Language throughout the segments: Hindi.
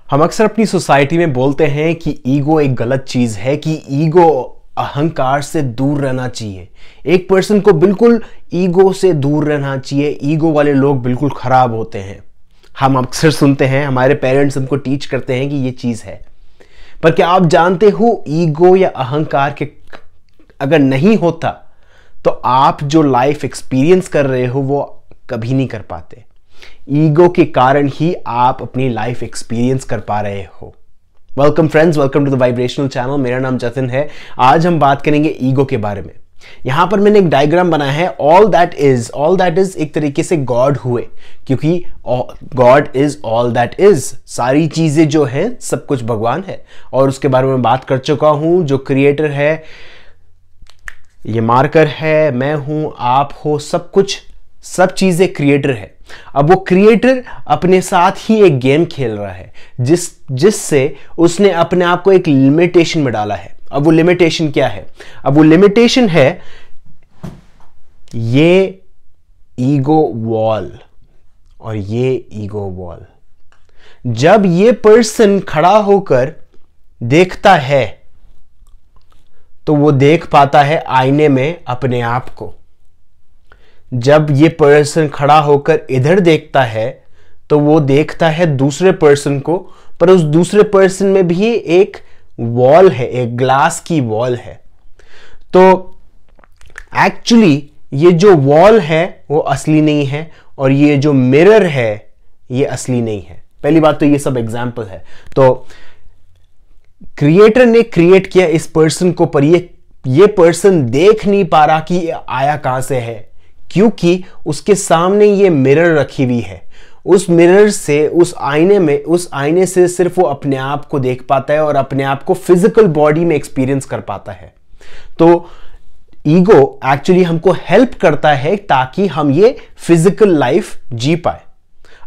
हम अक्सर अपनी सोसाइटी में बोलते हैं कि ईगो एक गलत चीज है, कि ईगो अहंकार से दूर रहना चाहिए। एक पर्सन को बिल्कुल ईगो से दूर रहना चाहिए। ईगो वाले लोग बिल्कुल खराब होते हैं। हम अक्सर सुनते हैं, हमारे पेरेंट्स हमको टीच करते हैं कि ये चीज है। पर क्या आप जानते हो, ईगो या अहंकार के अगर नहीं होता तो आप जो लाइफ एक्सपीरियंस कर रहे हो वो कभी नहीं कर पाते। ईगो के कारण ही आप अपनी लाइफ एक्सपीरियंस कर पा रहे हो। Welcome friends, welcome to the vibrational channel. मेरा नाम जतिन है। आज हम बात करेंगे ईगो के बारे में। यहां पर मैंने एक डायग्राम बनाया है। ऑल दैट इज एक तरीके से गॉड हुए, क्योंकि God is all that is. सारी चीजें जो है सब कुछ भगवान है, और उसके बारे में बात कर चुका हूं। जो क्रिएटर है, ये मार्कर है, मैं हूं, आप हो, सब कुछ, सब चीजें क्रिएटर है। अब वो क्रिएटर अपने साथ ही एक गेम खेल रहा है, जिससे उसने अपने आप को एक लिमिटेशन में डाला है। अब वो लिमिटेशन क्या है? अब वो लिमिटेशन है ये ईगो वॉल और ये ईगो वॉल। जब ये पर्सन खड़ा होकर देखता है तो वो देख पाता है आईने में अपने आप को। जब ये पर्सन खड़ा होकर इधर देखता है तो वो देखता है दूसरे पर्सन को, पर उस दूसरे पर्सन में भी एक वॉल है, एक ग्लास की वॉल है। तो एक्चुअली ये जो वॉल है वो असली नहीं है, और ये जो मिरर है ये असली नहीं है। पहली बात तो ये सब एग्जाम्पल है। तो क्रिएटर ने क्रिएट किया इस पर्सन को, पर ये पर्सन देख नहीं पा रहा कि ये आया कहां से है, क्योंकि उसके सामने ये मिरर रखी हुई है। उस मिरर से, उस आईने से सिर्फ वो अपने आप को देख पाता है और अपने आप को फिजिकल बॉडी में एक्सपीरियंस कर पाता है। तो ईगो एक्चुअली हमको हेल्प करता है ताकि हम ये फिजिकल लाइफ जी पाए।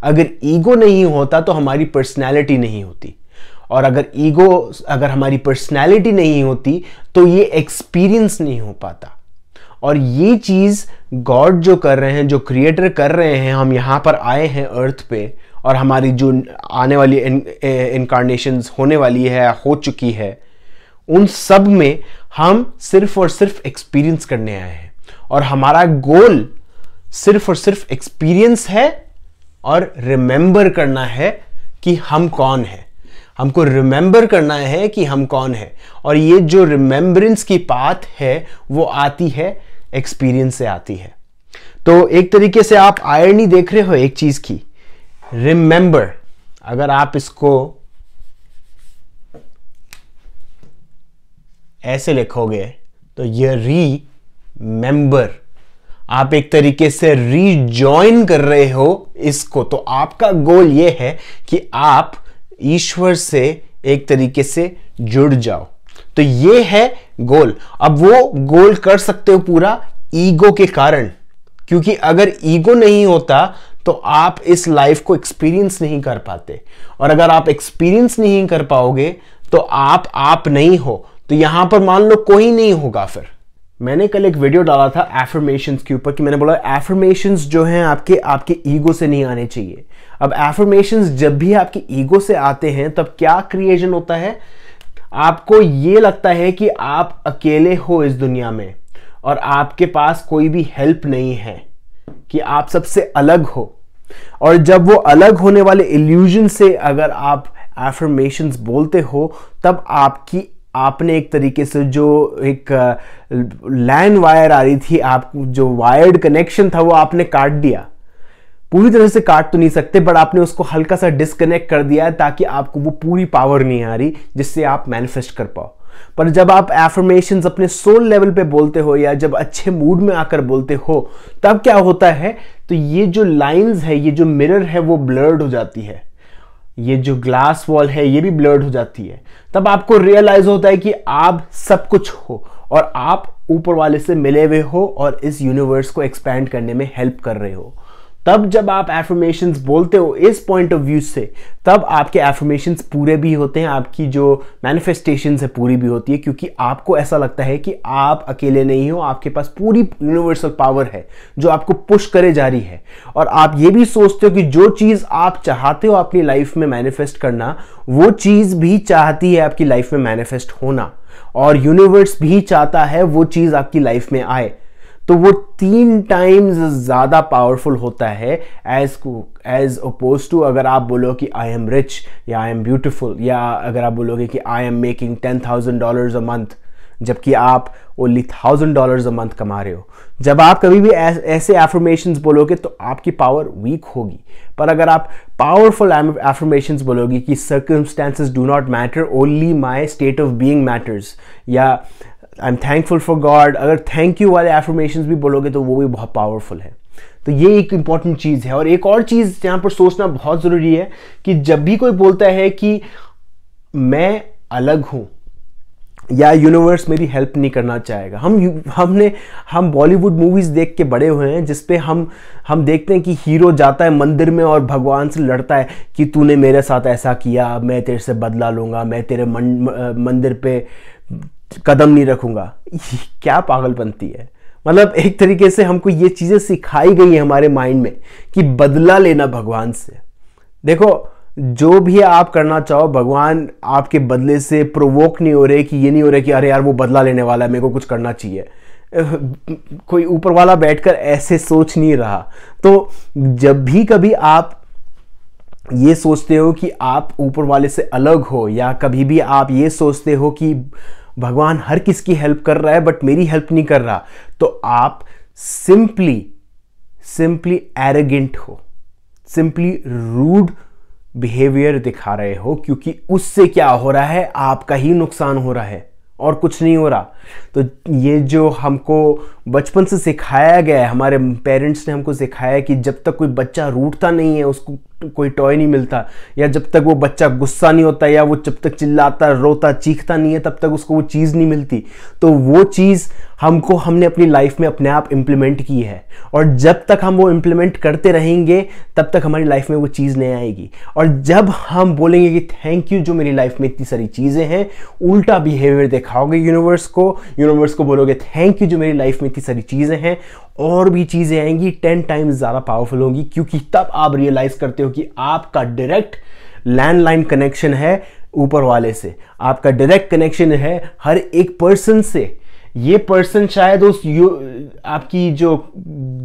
अगर ईगो नहीं होता तो हमारी पर्सनैलिटी नहीं होती, और अगर हमारी पर्सनैलिटी नहीं होती तो ये एक्सपीरियंस नहीं हो पाता। और ये चीज गॉड जो कर रहे हैं, जो क्रिएटर कर रहे हैं, हम यहां पर आए हैं अर्थ पे, और हमारी जो आने वाली इनकारनेशंस होने वाली है, हो चुकी है, उन सब में हम सिर्फ और सिर्फ एक्सपीरियंस करने आए हैं। और हमारा गोल सिर्फ और सिर्फ एक्सपीरियंस है और रिमेंबर करना है कि हम कौन हैं। हमको रिमेंबर करना है कि हम कौन है, और ये जो रिमेंबरेंस की बात है वो आती है एक्सपीरियंस से आती है। तो एक तरीके से आप आयरनी देख रहे हो एक चीज की। रिमेंबर, अगर आप इसको ऐसे लिखोगे तो ये रीमेंबर, आप एक तरीके से रीजॉइन कर रहे हो इसको। तो आपका गोल ये है कि आप ईश्वर से एक तरीके से जुड़ जाओ। तो ये है गोल। अब वो गोल कर सकते हो पूरा ईगो के कारण, क्योंकि अगर ईगो नहीं होता तो आप इस लाइफ को एक्सपीरियंस नहीं कर पाते, और अगर आप एक्सपीरियंस नहीं कर पाओगे तो आप नहीं हो। तो यहां पर मान लो कोई नहीं होगा। फिर मैंने कल एक वीडियो डाला था एफर्मेशंस के ऊपर, कि मैंने बोला एफर्मेशंस जो हैं आपके ईगो से नहीं आने चाहिए। अब एफर्मेशंस जब भी आपके ईगो से आते हैं तब क्या क्रिएशन होता है? आपको ये लगता है कि आप अकेले हो इस दुनिया में, और आपके पास कोई भी हेल्प नहीं है, कि आप सबसे अलग हो। और जब वो अलग होने वाले इल्यूजन से अगर आप एफर्मेशंस बोलते हो, तब आपने एक तरीके से जो एक लैंड वायर आ रही थी, आप जो वायर्ड कनेक्शन था वो आपने काट दिया। पूरी तरह से काट तो नहीं सकते, बट आपने उसको हल्का सा डिस्कनेक्ट कर दिया है, ताकि आपको वो पूरी पावर नहीं आ रही जिससे आप मैनिफेस्ट कर पाओ। पर जब आप एफर्मेशंस अपने सोल लेवल पे बोलते हो, या जब अच्छे मूड में आकर बोलते हो, तब क्या होता है? तो ये जो लाइंस है, ये जो मिरर है, वो ब्लर्ड हो जाती है। ये जो ग्लास वॉल है ये भी ब्लर्ड हो जाती है। तब आपको रियलाइज होता है कि आप सब कुछ हो, और आप ऊपर वाले से मिले हुए हो, और इस यूनिवर्स को एक्सपैंड करने में हेल्प कर रहे हो। तब जब आप एफर्मेशंस बोलते हो इस पॉइंट ऑफ व्यू से, तब आपके एफर्मेशंस पूरे भी होते हैं, आपकी जो मैनिफेस्टेशंस है पूरी भी होती है, क्योंकि आपको ऐसा लगता है कि आप अकेले नहीं हो, आपके पास पूरी यूनिवर्सल पावर है जो आपको पुश करे जा रही है। और आप ये भी सोचते हो कि जो चीज आप चाहते हो अपनी लाइफ में मैनिफेस्ट करना, वो चीज भी चाहती है आपकी लाइफ में मैनिफेस्ट होना, और यूनिवर्स भी चाहता है वो चीज आपकी लाइफ में आए। तो वो 3 टाइम्स ज्यादा पावरफुल होता है एज अपोज टू अगर आप बोलो कि आई एम रिच या आई एम ब्यूटिफुल, या अगर आप बोलोगे कि I am making $10,000 a month, जबकि आप ओनली $1,000 अ मंथ कमा रहे हो। जब आप कभी भी ऐसे एफर्मेशंस बोलोगे तो आपकी पावर वीक होगी। पर अगर आप पावरफुल एफर्मेशंस बोलोगे कि circumstances do not matter, only my state of being matters, या I am thankful for God, अगर थैंक यू वाले एफर्मेशंस भी बोलोगे तो वो भी बहुत पावरफुल है। तो ये एक इंपॉर्टेंट चीज है। और एक और चीज यहां पर सोचना बहुत जरूरी है कि जब भी कोई बोलता है कि मैं अलग हूं या यूनिवर्स मेरी हेल्प नहीं करना चाहेगा, हम बॉलीवुड मूवीज देख के बड़े हुए हैं जिसपे हम देखते हैं कि हीरो जाता है मंदिर में और भगवान से लड़ता है कि तूने मेरे साथ ऐसा किया, मैं तेरे से बदला लूंगा, मैं तेरे मंदिर पे कदम नहीं रखूंगा। क्या पागलपंती है। मतलब एक तरीके से हमको ये चीजें सिखाई गई है हमारे माइंड में कि बदला लेना भगवान से। देखो, जो भी आप करना चाहो, भगवान आपके बदले से प्रोवोक नहीं हो रहे, कि ये नहीं हो रहा कि अरे यार वो बदला लेने वाला है, मेरे को कुछ करना चाहिए। कोई ऊपर वाला बैठकर ऐसे सोच नहीं रहा। तो जब भी कभी आप ये सोचते हो कि आप ऊपर वाले से अलग हो, या कभी भी आप ये सोचते हो कि भगवान हर किसकी हेल्प कर रहा है बट मेरी हेल्प नहीं कर रहा, तो आप सिंपली एरोगेंट हो, सिंपली रूड बिहेवियर दिखा रहे हो, क्योंकि उससे क्या हो रहा है, आपका ही नुकसान हो रहा है और कुछ नहीं हो रहा। तो ये जो हमको बचपन से सिखाया गया है, हमारे पेरेंट्स ने हमको सिखाया है कि जब तक कोई बच्चा रूठता नहीं है उसको कोई टॉय नहीं मिलता, या जब तक वो बच्चा गुस्सा नहीं होता, या वो जब तक चिल्लाता रोता चीखता नहीं है तब तक उसको वो चीज़ नहीं मिलती। तो वो चीज़ हमने अपनी लाइफ में अपने आप इम्प्लीमेंट की है, और जब तक हम वो इम्प्लीमेंट करते रहेंगे तब तक हमारी लाइफ में वो चीज़ नहीं आएगी। और जब हम बोलेंगे कि थैंक यू जो मेरी लाइफ में इतनी सारी चीज़ें हैं, उल्टा बिहेवियर दिखाओगे यूनिवर्स को बोलोगे थैंक यू जो मेरी लाइफ में इतनी सारी चीज़ें हैं, और भी चीज़ें आएंगी 10 टाइम्स ज़्यादा पावरफुल होंगी, क्योंकि तब आप रियलाइज करते हो कि आपका डायरेक्ट लैंडलाइन कनेक्शन है ऊपर वाले से, आपका डायरेक्ट कनेक्शन है हर एक पर्सन से। ये पर्सन शायद आपकी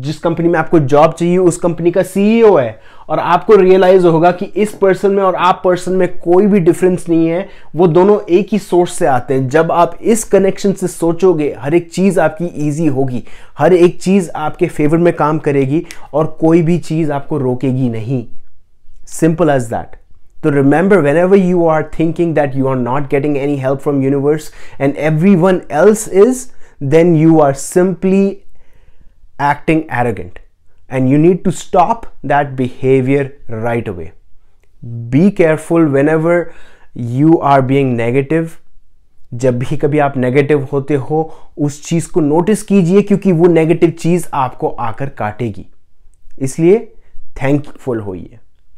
जिस कंपनी में आपको जॉब चाहिए उस कंपनी का सीईओ है, और आपको रियलाइज होगा कि इस पर्सन में और आप पर्सन में कोई भी डिफरेंस नहीं है, वो दोनों एक ही सोर्स से आते हैं। जब आप इस कनेक्शन से सोचोगे, हर एक चीज आपकी इजी होगी, हर एक चीज आपके फेवर में काम करेगी, और कोई भी चीज आपको रोकेगी नहीं। Simple as that. So remember, whenever you are thinking that you are not getting any help from universe and everyone else is, then you are simply acting arrogant, and you need to stop that behavior right away. Be careful whenever you are being negative. जब भी कभी आप नेगेटिव होते हो, उस चीज को नोटिस कीजिए, क्योंकि वो नेगेटिव चीज आपको आकर काटेगी। इसलिए थैंकफुल होइए,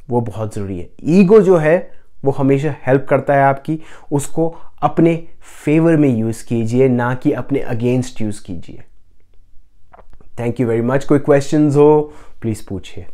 वो बहुत ज़रूरी है। ईगो जो है वो हमेशा हेल्प करता है आपकी, उसको अपने फेवर में यूज़ कीजिए, ना कि अपने अगेंस्ट यूज़ कीजिए। Thank you very much. कोई क्वेश्चंस हो प्लीज़ पूछिए।